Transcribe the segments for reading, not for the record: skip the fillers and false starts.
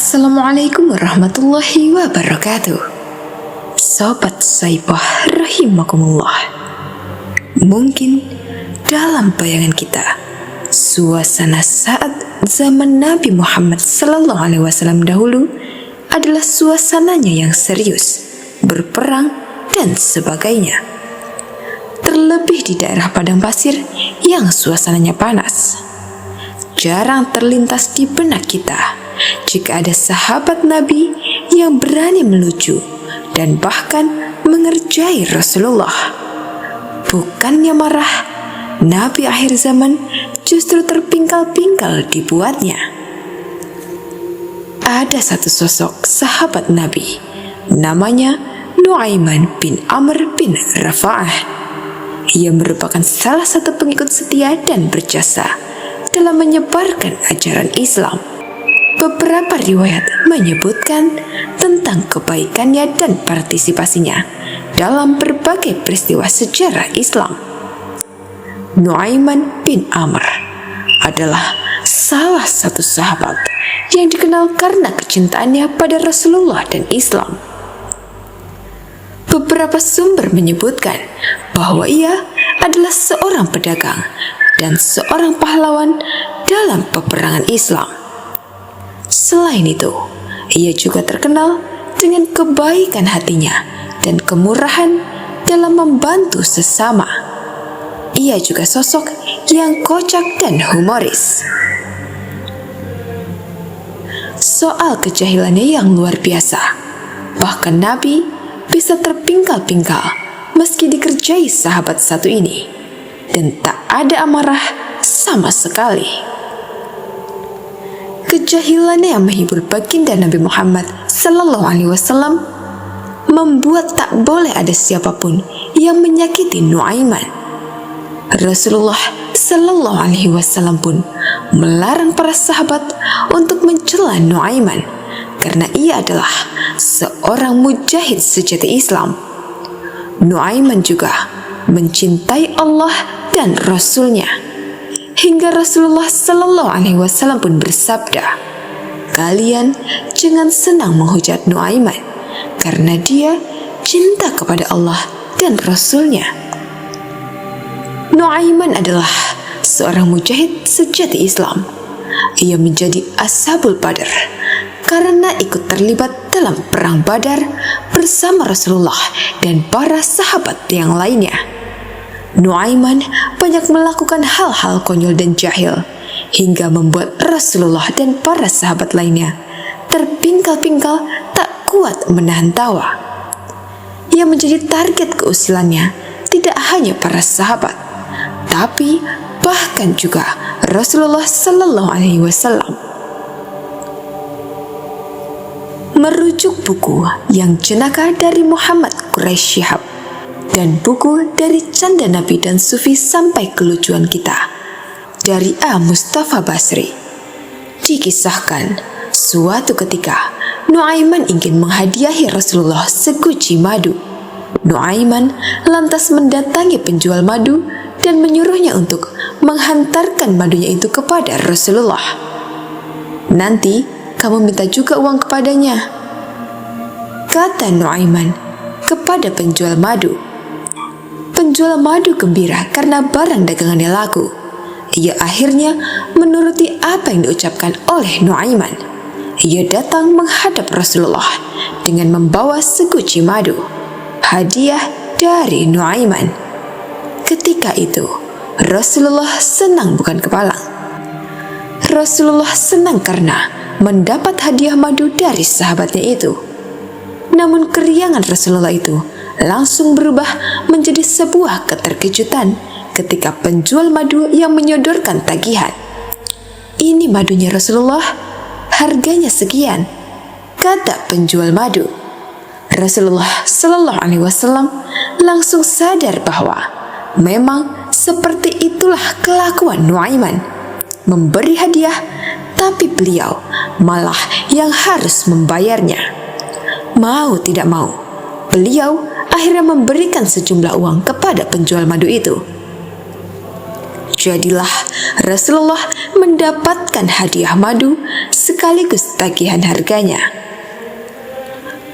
Assalamualaikum warahmatullahi wabarakatuh. Sobat Saibah rahimakumullah. Mungkin dalam bayangan kita, suasana saat zaman Nabi Muhammad SAW dahulu adalah suasananya yang serius, berperang dan sebagainya. Terlebih di daerah padang pasir yang suasananya panas. Jarang terlintas di benak kita jika ada sahabat Nabi yang berani melucu dan bahkan mengerjai Rasulullah. Bukannya marah, Nabi akhir zaman justru terpingkal-pingkal dibuatnya. Ada satu sosok sahabat Nabi, namanya Nuaiman bin Amr bin Rafa'ah. Ia merupakan salah satu pengikut setia dan berjasa dalam menyebarkan ajaran Islam. Beberapa riwayat menyebutkan tentang kebaikannya dan partisipasinya dalam berbagai peristiwa sejarah Islam. Nuaiman bin Amr adalah salah satu sahabat yang dikenal karena kecintaannya pada Rasulullah dan Islam. Beberapa sumber menyebutkan bahwa ia adalah seorang pedagang dan seorang pahlawan dalam peperangan Islam. Selain itu, ia juga terkenal dengan kebaikan hatinya dan kemurahan dalam membantu sesama. Ia juga sosok yang kocak dan humoris. Soal kejahilannya yang luar biasa, bahkan Nabi bisa terpingkal-pingkal meski dikerjai sahabat satu ini, dan tak ada amarah sama sekali. Kejahilannya yang menghibur baginda Nabi Muhammad SAW membuat tak boleh ada siapapun yang menyakiti Nuaiman. Rasulullah SAW pun melarang para sahabat untuk mencela Nuaiman karena ia adalah seorang mujahid sejati Islam. Nuaiman juga mencintai Allah dan Rasulnya. Hingga Rasulullah SAW pun bersabda, "Kalian jangan senang menghujat Nuaiman, karena dia cinta kepada Allah dan Rasulnya." Nuaiman adalah seorang mujahid sejati Islam. Ia menjadi Ashabul Badar karena ikut terlibat dalam perang Badar bersama Rasulullah dan para sahabat yang lainnya. Nuaiman banyak melakukan hal-hal konyol dan jahil hingga membuat Rasulullah dan para sahabat lainnya terpingkal-pingkal tak kuat menahan tawa. Yang menjadi target keusilannya tidak hanya para sahabat, tapi bahkan juga Rasulullah SAW. Merujuk buku Yang Jenaka dari Muhammad Quraisy Shihab dan buku Dari Canda Nabi dan Sufi Sampai Kelucuan Kita dari A. Mustafa Basri, dikisahkan suatu ketika Nuaiman ingin menghadiahi Rasulullah seguci madu. Nuaiman lantas mendatangi penjual madu dan menyuruhnya untuk menghantarkan madunya itu kepada Rasulullah. "Nanti kamu minta juga uang kepadanya," kata Nuaiman kepada penjual madu. Penjual madu gembira karena barang dagangannya laku. Ia akhirnya menuruti apa yang diucapkan oleh Nuaiman. Ia datang menghadap Rasulullah dengan membawa seguci madu, hadiah dari Nuaiman. Ketika itu, Rasulullah senang bukan kepalang. Rasulullah senang karena mendapat hadiah madu dari sahabatnya itu. Namun keriangan Rasulullah itu langsung berubah menjadi sebuah keterkejutan ketika penjual madu yang menyodorkan tagihan. "Ini madunya Rasulullah, harganya sekian," kata penjual madu. Rasulullah SAW langsung sadar bahwa memang seperti itulah kelakuan Nuaiman, memberi hadiah tapi beliau malah yang harus membayarnya. Mau tidak mau, beliau akhirnya memberikan sejumlah uang kepada penjual madu itu. Jadilah Rasulullah mendapatkan hadiah madu sekaligus tagihan harganya.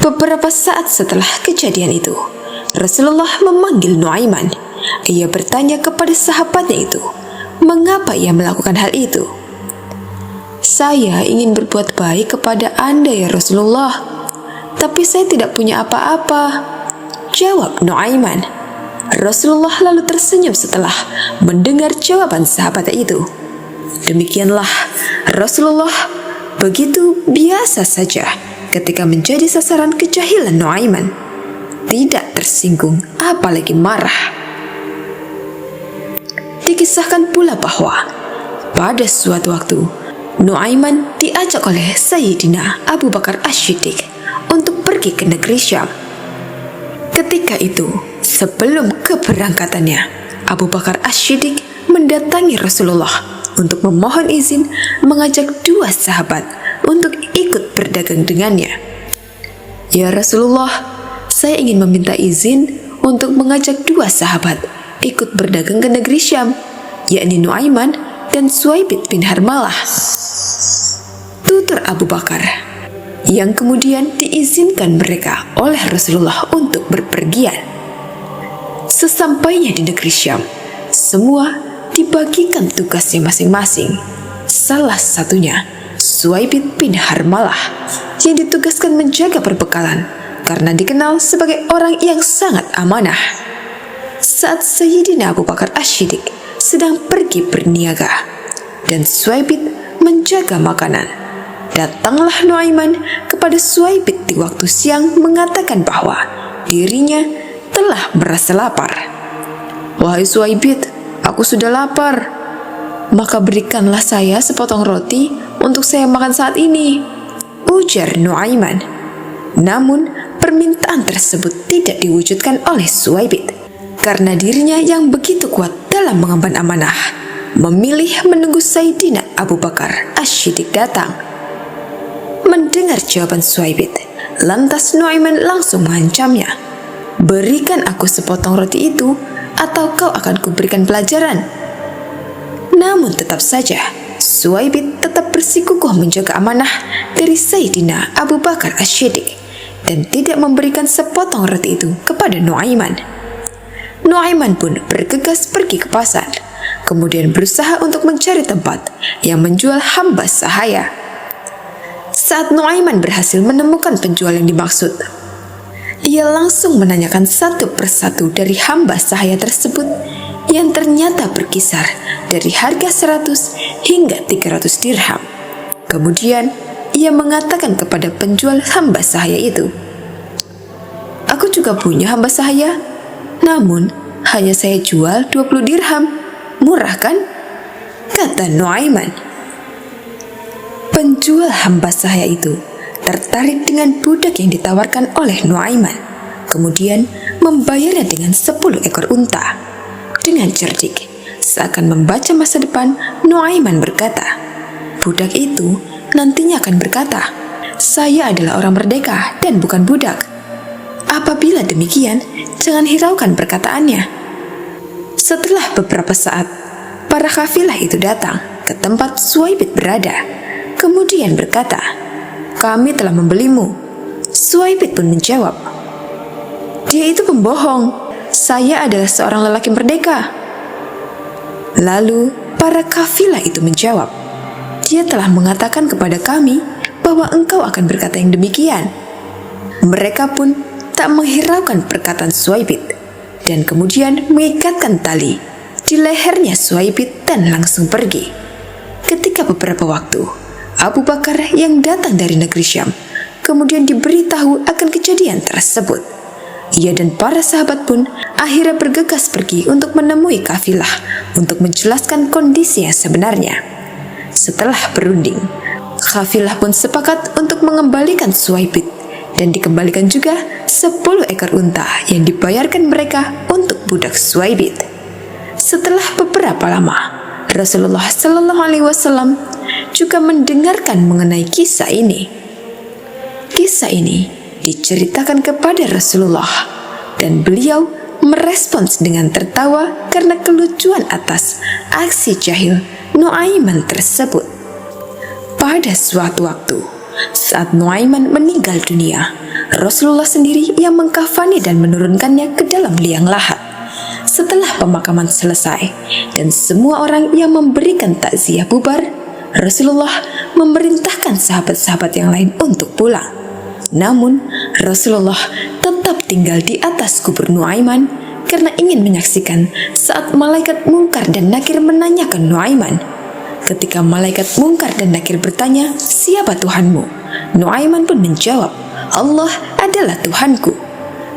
Beberapa saat setelah kejadian itu, Rasulullah memanggil Nuaiman. Ia bertanya kepada sahabatnya itu, mengapa ia melakukan hal itu? "Saya ingin berbuat baik kepada Anda ya Rasulullah, tapi saya tidak punya apa-apa," jawab Nuaiman. Rasulullah lalu tersenyum setelah mendengar jawaban sahabatnya itu. Demikianlah Rasulullah begitu biasa saja ketika menjadi sasaran kejahilan Nuaiman. Tidak tersinggung, apalagi marah. Dikisahkan pula bahwa pada suatu waktu Nuaiman diajak oleh Sayyidina Abu Bakar As-Siddiq untuk pergi ke negeri Syam. Ketika itu, sebelum keberangkatannya, Abu Bakar As-Siddiq mendatangi Rasulullah untuk memohon izin mengajak dua sahabat untuk ikut berdagang dengannya. "Ya Rasulullah, saya ingin meminta izin untuk mengajak dua sahabat ikut berdagang ke negeri Syam, yakni Nuaiman dan Suwaibit bin Harmalah," tutur Abu Bakar, yang kemudian diizinkan mereka oleh Rasulullah untuk berpergian. Sesampainya di negeri Syam, semua dibagikan tugasnya masing-masing. Salah satunya Suwaibit bin Harmalah yang ditugaskan menjaga perbekalan karena dikenal sebagai orang yang sangat amanah. Saat Sayyidina Abu Bakar As-Siddiq sedang pergi berniaga dan Suwaibit menjaga makanan, datanglah Nuaiman kepada Suwaibit di waktu siang mengatakan bahwa dirinya telah merasa lapar. "Wahai Suwaibit, aku sudah lapar. Maka berikanlah saya sepotong roti untuk saya makan saat ini," ujar Nuaiman. Namun permintaan tersebut tidak diwujudkan oleh Suwaibit karena dirinya yang begitu kuat dalam mengemban amanah memilih menunggu Sayyidina Abu Bakar As-Siddiq datang. Mendengar jawaban Suwaibit, lantas Nuaiman langsung mengancamnya, "Berikan aku sepotong roti itu atau kau akan kuberikan pelajaran." Namun tetap saja Suwaibit tetap bersikukuh menjaga amanah dari Sayyidina Abu Bakar As-Siddiq dan tidak memberikan sepotong roti itu kepada Nuaiman. Nuaiman pun bergegas pergi ke pasar, kemudian berusaha untuk mencari tempat yang menjual hamba sahaya. Saat Nuaiman berhasil menemukan penjual yang dimaksud, ia langsung menanyakan satu persatu dari hamba sahaya tersebut yang ternyata berkisar dari harga 100 hingga 300 dirham. Kemudian ia mengatakan kepada penjual hamba sahaya itu, "Aku juga punya hamba sahaya, namun hanya saya jual 20 dirham. Murah kan?" kata Nuaiman. Penjual hamba sahaya itu tertarik dengan budak yang ditawarkan oleh Nuaiman, kemudian membayarnya dengan 10 ekor unta. Dengan cerdik, seakan membaca masa depan, Nuaiman berkata, budak itu nantinya akan berkata, "Saya adalah orang merdeka dan bukan budak." Apabila demikian, jangan hiraukan perkataannya. Setelah beberapa saat, para kafilah itu datang ke tempat Suwaibit berada, kemudian berkata, "Kami telah membelimu." Suwaibit pun menjawab, "Dia itu pembohong. Saya adalah seorang lelaki merdeka." Lalu para kafilah itu menjawab, "Dia telah mengatakan kepada kami bahwa engkau akan berkata yang demikian." Mereka pun tak menghiraukan perkataan Suwaibit dan kemudian mengikatkan tali di lehernya Suwaibit dan langsung pergi. Ketika beberapa waktu, Abu Bakar yang datang dari negeri Syam kemudian diberitahu akan kejadian tersebut. Ia dan para sahabat pun akhirnya bergegas pergi untuk menemui kafilah untuk menjelaskan kondisi yang sebenarnya. Setelah berunding, kafilah pun sepakat untuk mengembalikan Suwaibit dan dikembalikan juga 10 ekor unta yang dibayarkan mereka untuk budak Suwaibit. Setelah beberapa lama, Rasulullah SAW juga mendengarkan mengenai kisah ini. Kisah ini diceritakan kepada Rasulullah dan beliau merespons dengan tertawa karena kelucuan atas aksi jahil Nuaiman tersebut. Pada suatu waktu, saat Nuaiman meninggal dunia, Rasulullah sendiri yang mengkafani dan menurunkannya ke dalam liang lahat. Setelah pemakaman selesai dan semua orang yang memberikan takziah bubar, Rasulullah memerintahkan sahabat-sahabat yang lain untuk pulang. Namun, Rasulullah tetap tinggal di atas kubur Nuaiman karena ingin menyaksikan saat malaikat Mungkar dan Nakir menanyakan Nuaiman. Ketika malaikat Mungkar dan Nakir bertanya, "Siapa Tuhanmu?" Nuaiman pun menjawab, "Allah adalah Tuhanku."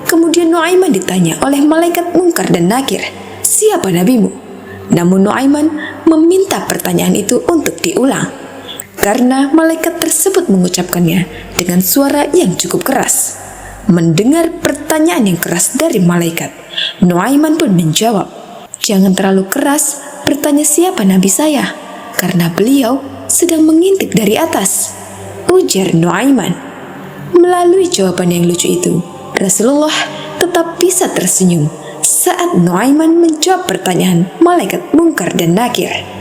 Kemudian Nuaiman ditanya oleh malaikat Mungkar dan Nakir, "Siapa nabimu?" Namun Nuaiman meminta pertanyaan itu untuk diulang, karena malaikat tersebut mengucapkannya dengan suara yang cukup keras. Mendengar pertanyaan yang keras dari malaikat, Nuaiman pun menjawab, "Jangan terlalu keras bertanya siapa nabi saya, karena beliau sedang mengintip dari atas," ujar Nuaiman. Melalui jawaban yang lucu itu, Rasulullah tetap bisa tersenyum saat Nuaiman menjawab pertanyaan malaikat Mungkar dan Nakir.